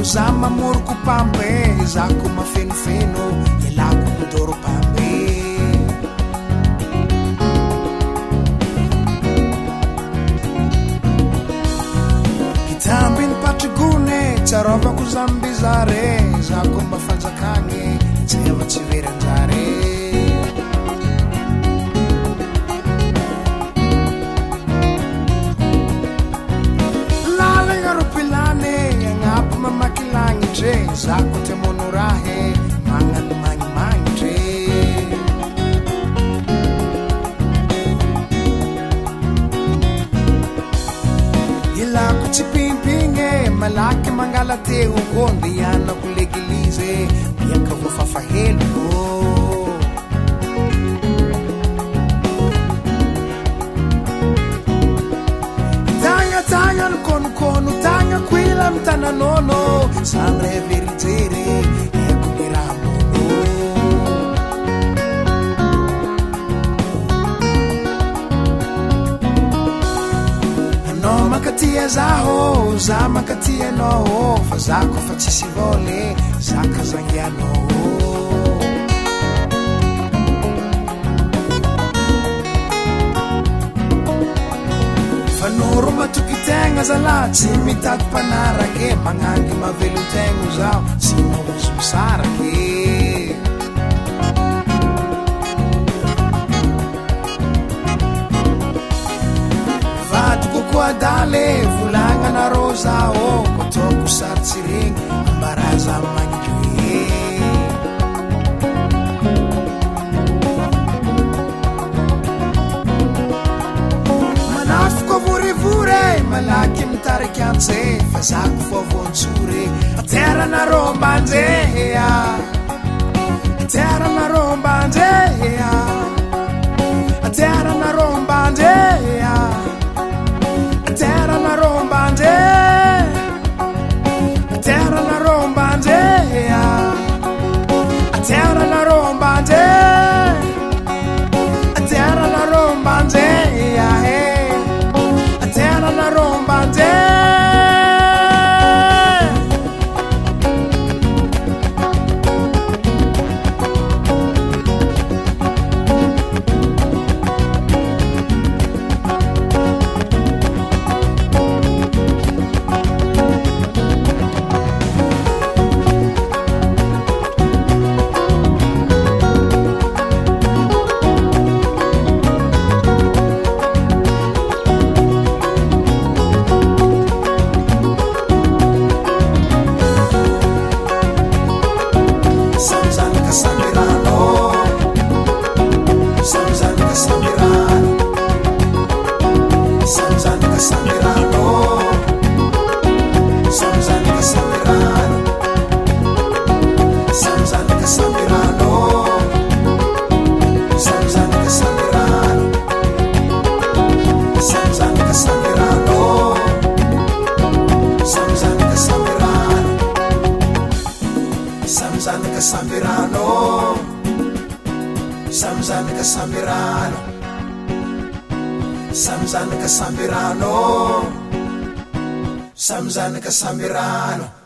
za mamoroko pambe, zako mafenofeno, ialako modoro pambe. Kitambi nipatrigone, tsarovako zambizare, zako mafanjakane, tseva tsy veranjare. Zako te monorahe, mangan mangi ilako tsy pimpinge, malaky mangala teo kondy ianako l'eglize, miaka voafafahelo. Tagna konokono, tagna quila mtananono, samre veritere, ecco mi ramono. No makatia zaho, za makatia no, fa zako fa tsy si vole, zaka zangiano. Fanoro matukitenga zala, tsy mitady mpanarake, magnangy mavelotegno zaho, tsy mahozo misarake. Vadiko koa dale, volagnanarô zaho, kotoko sarotsy regny, ambaraza magnindroe. Malaky mitariky antse, fa zako fô vontsore, atera narô mbanjeha, atera narô mbanjeha, atera narô mbanjeha, atera narô mbanjeha, atera narô mbanjeha, atera narô mbanjeha, atera narô mbanjeha. Samzanaka Sambirano.